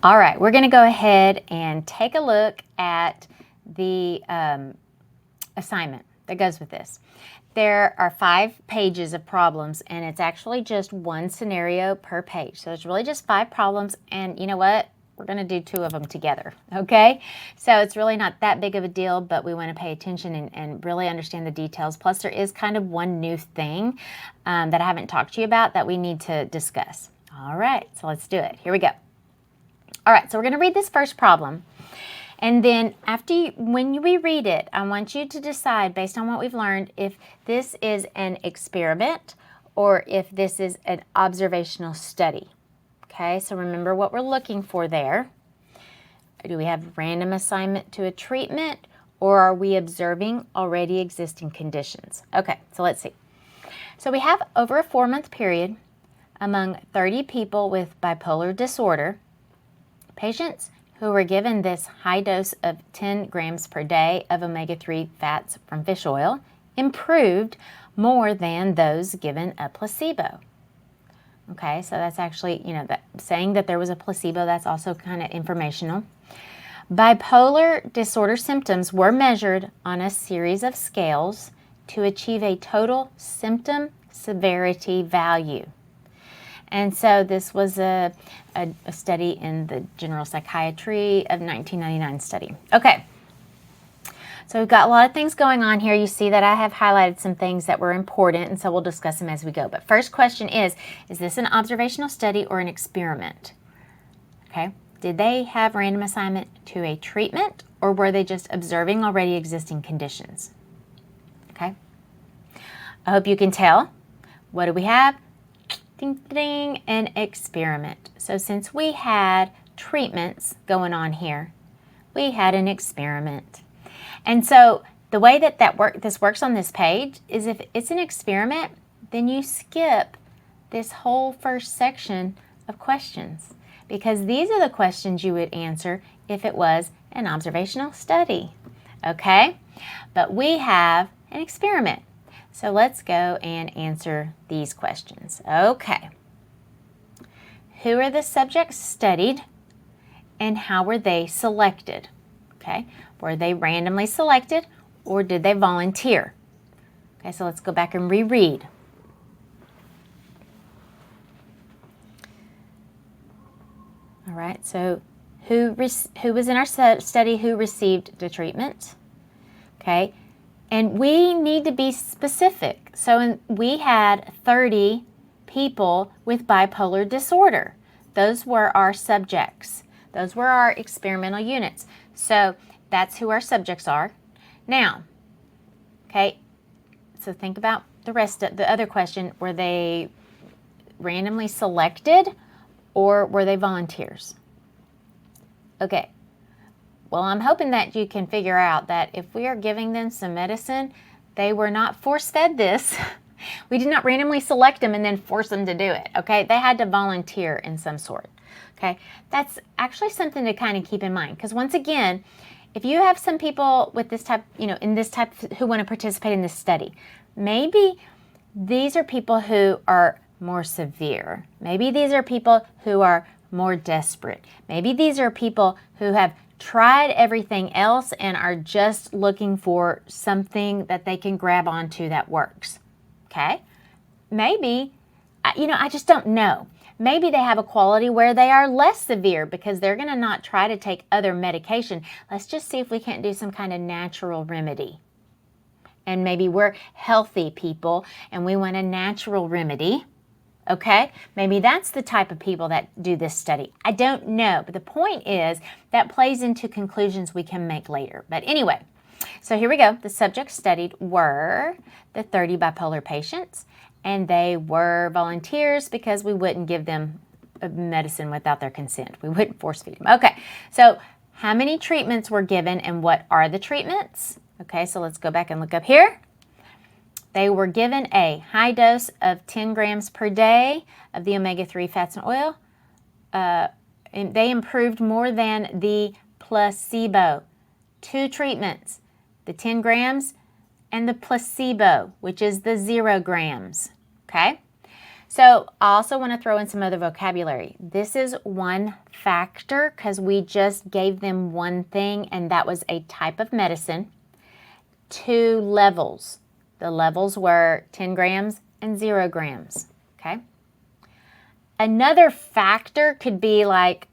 All right, we're going to go ahead and take a look at the assignment that goes with this. There are 5 pages of problems, and it's actually just one scenario per page. So it's really just 5 problems, and you know what? We're going to do 2 of them together, okay? So it's really not that big of a deal, but we want to pay attention and really understand the details. Plus, there is kind of one new thing that I haven't talked to you about that we need to discuss. All right, so let's do it. Here we go. All right, so we're going to read this first problem. And then when we read it, I want you to decide based on what we've learned if this is an experiment or if this is an observational study. Okay, so remember what we're looking for there. Do we have random assignment to a treatment or are we observing already existing conditions? Okay, so let's see. So we have over a 4-month period among 30 people with bipolar disorder, patients who were given this high dose of 10 grams per day of omega-3 fats from fish oil improved more than those given a placebo. Okay, so that's actually, saying that there was a placebo, that's also kind of informational. Bipolar disorder symptoms were measured on a series of scales to achieve a total symptom severity value. And so this was a study in the General Psychiatry of 1999 study. Okay, so we've got a lot of things going on here. You see that I have highlighted some things that were important, and so we'll discuss them as we go. But first question is this an observational study or an experiment? Okay, did they have random assignment to a treatment, or were they just observing already existing conditions? Okay, I hope you can tell. What do we have? Ding, ding, an experiment. So since we had treatments going on here, we had an experiment. And so the way this works on this page is if it's an experiment, then you skip this whole first section of questions because these are the questions you would answer if it was an observational study. Okay? But we have an experiment. So let's go and answer these questions. Okay. Who are the subjects studied and how were they selected? Okay. Were they randomly selected or did they volunteer? Okay, so let's go back and reread. All right, so who was in our study who received the treatment? Okay. And we need to be specific. So we had 30 people with bipolar disorder. Those were our subjects. Those were our experimental units. So that's who our subjects are. Now, okay, so think about the rest of the other question. Were they randomly selected or were they volunteers? Okay. Well, I'm hoping that you can figure out that if we are giving them some medicine, they were not force-fed this. We did not randomly select them and then force them to do it, okay? They had to volunteer in some sort, okay? That's actually something to kind of keep in mind because once again, if you have some people with this type, in this type who want to participate in this study, maybe these are people who are more severe. Maybe these are people who are more desperate. Maybe these are people who have tried everything else and are just looking for something that they can grab onto that works. Okay? Maybe, I just don't know. Maybe they have a quality where they are less severe because they're going to not try to take other medication. Let's just see if we can't do some kind of natural remedy. And maybe we're healthy people and we want a natural remedy. Okay, maybe that's the type of people that do this study. I don't know, but the point is that plays into conclusions we can make later. But anyway, so here we go. The subjects studied were the 30 bipolar patients, and they were volunteers because we wouldn't give them medicine without their consent. We wouldn't force feed them. Okay, so how many treatments were given and what are the treatments? Okay, so let's go back and look up here. They were given a high dose of 10 grams per day of the omega-3 fats and oil. And they improved more than the placebo. 2 treatments, the 10 grams and the placebo, which is the 0 grams. Okay? So I also want to throw in some other vocabulary. This is one factor because we just gave them one thing, and that was a type of medicine. 2 levels. The levels were 10 grams and 0 grams, okay? Another factor could be like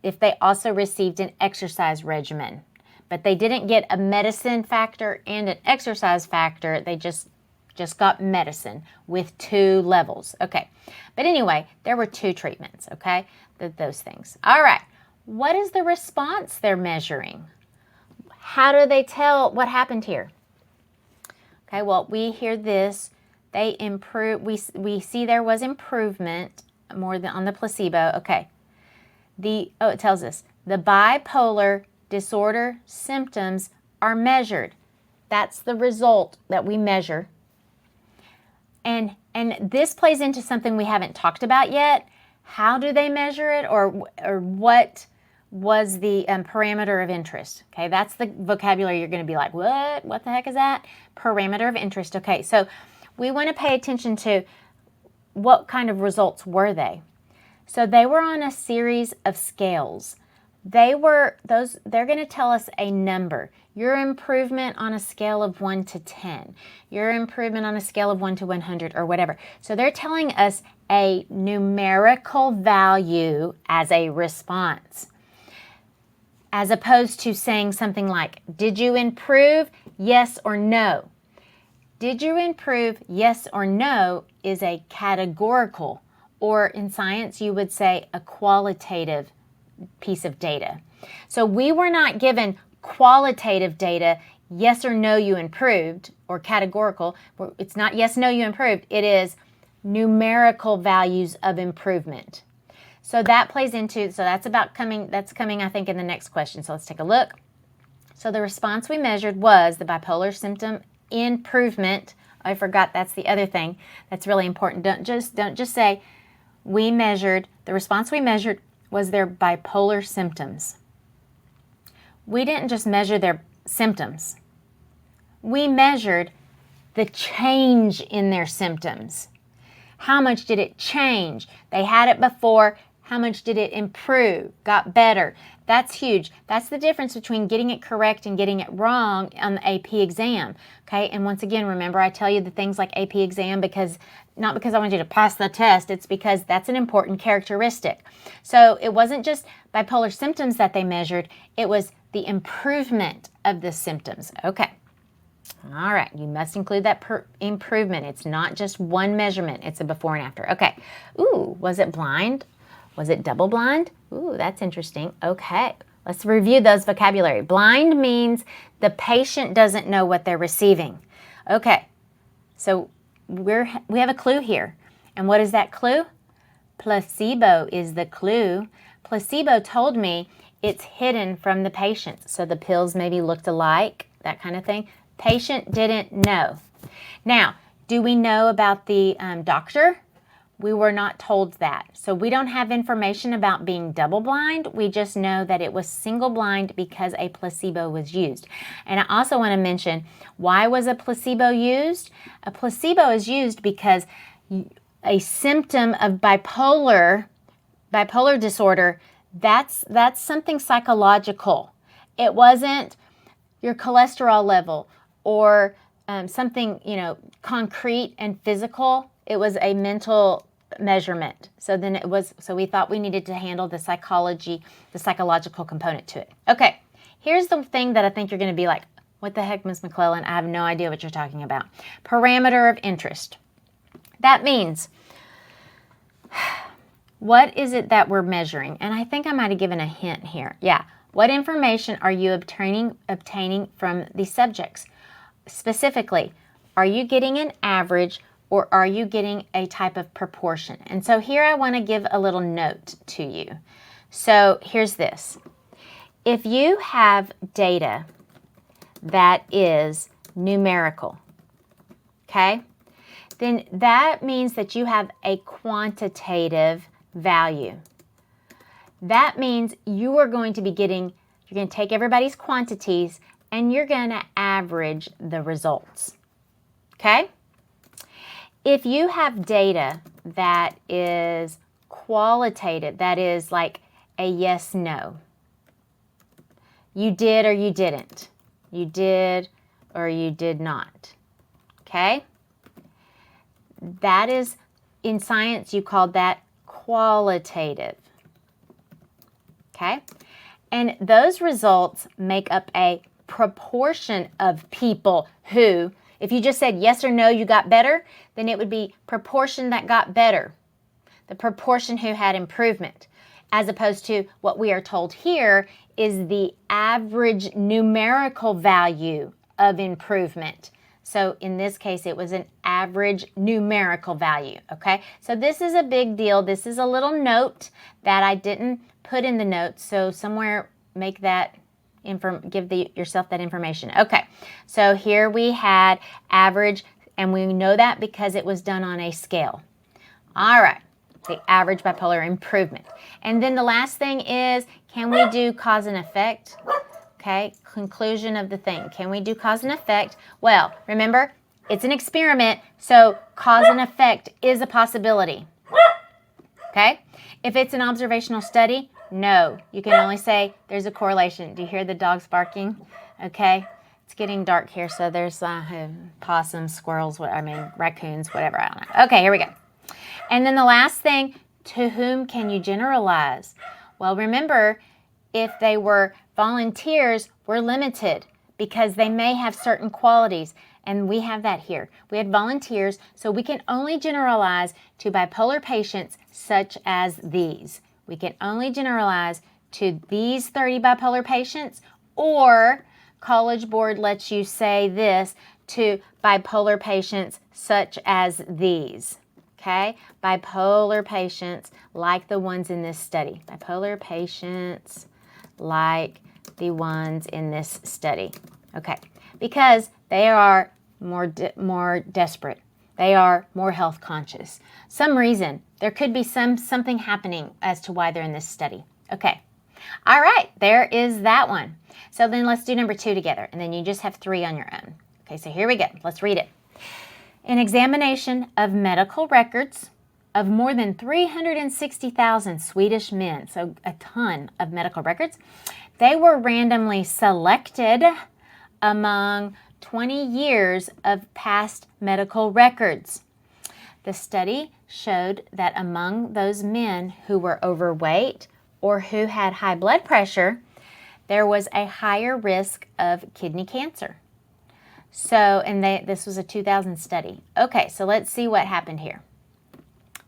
if they also received an exercise regimen, but they didn't get a medicine factor and an exercise factor. They just got medicine with 2 levels. Okay, but anyway, there were 2 treatments, okay, those things. All right, what is the response they're measuring? How do they tell what happened here? Okay, well, we hear this. They improve. We see there was improvement more than on the placebo. Okay, it tells us the bipolar disorder symptoms are measured. That's the result that we measure. And this plays into something we haven't talked about yet. How do they measure it, or what was the parameter of interest? Okay, that's the vocabulary you're going to be like, what? What the heck is that? Parameter of interest. Okay, so we want to pay attention to what kind of results were they. So they were on a series of scales. They're going to tell us a number. Your improvement on a scale of 1 to 10. Your improvement on a scale of 1 to 100 or whatever. So they're telling us a numerical value as a response, as opposed to saying something like, did you improve? Yes or no. Did you improve? Yes or no is a categorical, or in science you would say a qualitative piece of data. So we were not given qualitative data, yes or no you improved, or categorical. It's not yes, no you improved. It is numerical values of improvement. So that plays into, so that's coming I think in the next question. So let's take a look. So the response we measured was the bipolar symptom improvement. I forgot, that's the other thing that's really important. Don't just say we measured, the response we measured was their bipolar symptoms. We didn't just measure their symptoms. We measured the change in their symptoms. How much did it change? They had it before. How much did it improve? Got better? That's huge. That's the difference between getting it correct and getting it wrong on the AP exam. Okay, and once again, remember I tell you the things like AP exam not because I want you to pass the test, it's because that's an important characteristic. So it wasn't just bipolar symptoms that they measured, it was the improvement of the symptoms. Okay. All right, you must include that improvement. It's not just one measurement, it's a before and after. Okay. Ooh, was it blind? Was it double blind? Ooh, that's interesting. Okay, let's review those vocabulary. Blind means the patient doesn't know what they're receiving. Okay, so we have a clue here. And what is that clue? Placebo is the clue. Placebo told me it's hidden from the patient. So the pills maybe looked alike, that kind of thing. Patient didn't know. Now, do we know about the doctor? We were not told that. So we don't have information about being double blind. We just know that it was single blind because a placebo was used. And I also want to mention, why was a placebo used? A placebo is used because a symptom of bipolar disorder, that's something psychological. It wasn't your cholesterol level or something, concrete and physical. It was a mental measurement. So we thought we needed to handle the psychological component to it. Okay, here's the thing that I think you're going to be like, what the heck, Ms. McClellan? I have no idea what you're talking about. Parameter of interest. That means, what is it that we're measuring? And I think I might have given a hint here. Yeah, what information are you obtaining from the subjects? Specifically, are you getting an average, or are you getting a type of proportion? And so here I want to give a little note to you. So here's this. If you have data that is numerical, okay, then that means that you have a quantitative value. That means you are going to be you're going to take everybody's quantities and you're going to average the results, okay? If you have data that is qualitative, that is like a yes, no. You did or you didn't. You did or you did not. Okay? That is, in science, you call that qualitative. Okay? And those results make up a proportion of people who, if you just said yes or no, you got better, then it would be proportion that got better, the proportion who had improvement, as opposed to what we are told here is the average numerical value of improvement. So in this case, it was an average numerical value, okay? So this is a big deal. This is a little note that I didn't put in the notes, so somewhere make that, give yourself that information. Okay, so here we had average, and we know that because it was done on a scale. All right, the average bipolar improvement. And then the last thing is, can we do cause and effect? Okay, conclusion of the thing. Can we do cause and effect? Well, remember, it's an experiment, so cause and effect is a possibility. Okay? If it's an observational study, no. You can only say there's a correlation. Do you hear the dogs barking? Okay? It's getting dark here, so there's possums, squirrels, raccoons, whatever, I don't know. Okay, here we go. And then the last thing, to whom can you generalize? Well, remember, if they were volunteers, we're limited because they may have certain qualities, and we have that here. We had volunteers, so we can only generalize to bipolar patients such as these. We can only generalize to these 30 bipolar patients, or College Board lets you say this to bipolar patients such as these. Okay? Bipolar patients like the ones in this study. Bipolar patients like the ones in this study. Okay, because they are more desperate. They are more health conscious. Some reason. There could be something happening as to why they're in this study. Okay. All right, there is that one. So then let's do number 2 together, and then you just have 3 on your own. Okay, so here we go. Let's read it. An examination of medical records of more than 360,000 Swedish men, so a ton of medical records. They were randomly selected among 20 years of past medical records. The study showed that among those men who were overweight or who had high blood pressure, there was a higher risk of kidney cancer. So, and this was a 2000 study. Okay, so let's see what happened here.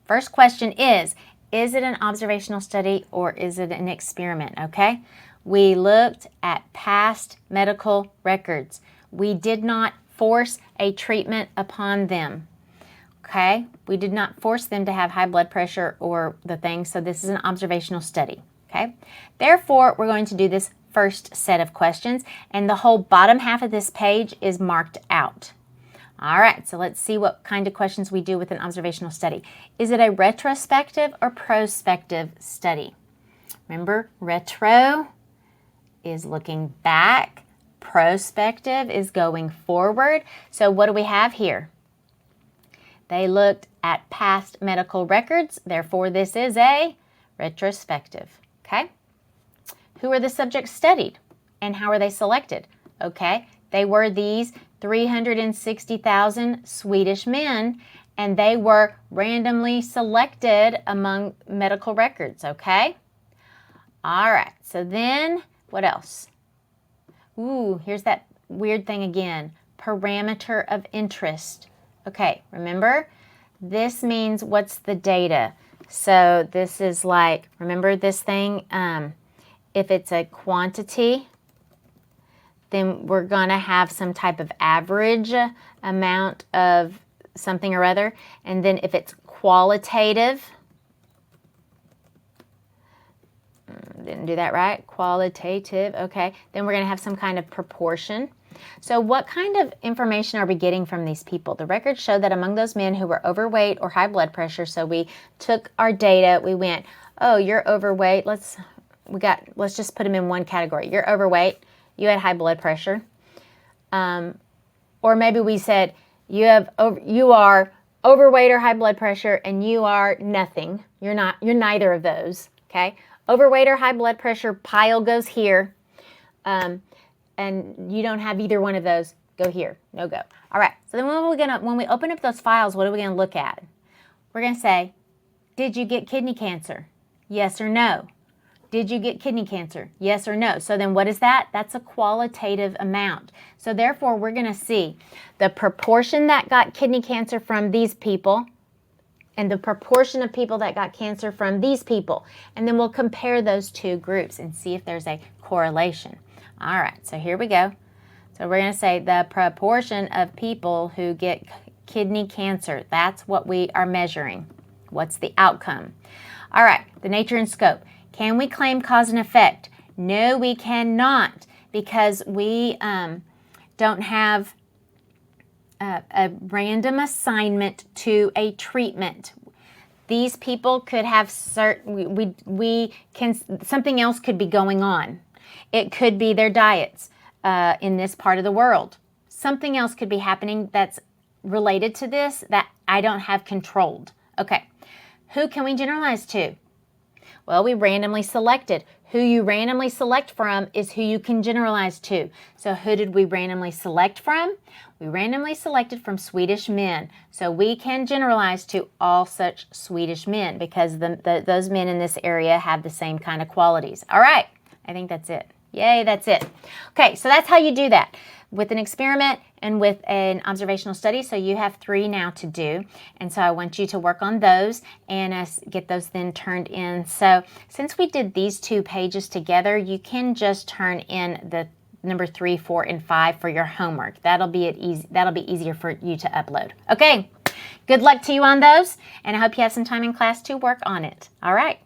First question is it an observational study or is it an experiment, okay? We looked at past medical records. We did not force a treatment upon them, okay? We did not force them to have high blood pressure or the thing, so this is an observational study, okay? Therefore, we're going to do this first set of questions, and the whole bottom half of this page is marked out. All right, so let's see what kind of questions we do with an observational study. Is it a retrospective or prospective study? Remember, retro is looking back. Prospective is going forward. So what do we have here? They looked at past medical records. Therefore, this is a retrospective. Okay? Who are the subjects studied and how are they selected? Okay, they were these 360,000 Swedish men, and they were randomly selected among medical records, okay? All right, so then what else? Ooh, here's that weird thing again, parameter of interest. Okay, remember, this means what's the data? So this is like, remember this thing? If it's a quantity, then we're going to have some type of average amount of something or other. And then if it's qualitative, didn't do that right, qualitative, okay, then we're going to have some kind of proportion. So what kind of information are we getting from these people? The records show that among those men who were overweight or high blood pressure, so we took our data, we went, oh, you're overweight, let's just put them in one category. You're overweight, you had high blood pressure. Or maybe we said, you are overweight or high blood pressure and you are nothing, you're neither of those, okay? Overweight or high blood pressure, pile goes here, and you don't have either one of those, go here, no go. All right, so then when we open up those files, what are we gonna look at? We're gonna say, did you get kidney cancer? Yes or no? Did you get kidney cancer? Yes or no? So then what is that? That's a qualitative amount. So therefore, we're going to see the proportion that got kidney cancer from these people and the proportion of people that got cancer from these people. And then we'll compare those two groups and see if there's a correlation. All right, so here we go. So we're going to say the proportion of people who get kidney cancer. That's what we are measuring. What's the outcome? All right, the nature and scope. Can we claim cause and effect? No, we cannot, because we don't have a random assignment to a treatment. These people could have certain, something else could be going on. It could be their diets in this part of the world. Something else could be happening that's related to this that I don't have controlled. Okay, who can we generalize to? Well, we randomly selected. Who you randomly select from is who you can generalize to. So who did we randomly select from? We randomly selected from Swedish men. So we can generalize to all such Swedish men because those men in this area have the same kind of qualities. All right, I think that's it. Yay, that's it. Okay, so that's how you do that with an experiment and with an observational study. So you have 3 now to do. And so I want you to work on those and get those then turned in. So since we did these 2 pages together, you can just turn in the number 3, 4, and 5 for your homework. That'll be easier for you to upload. Okay, good luck to you on those. And I hope you have some time in class to work on it. All right.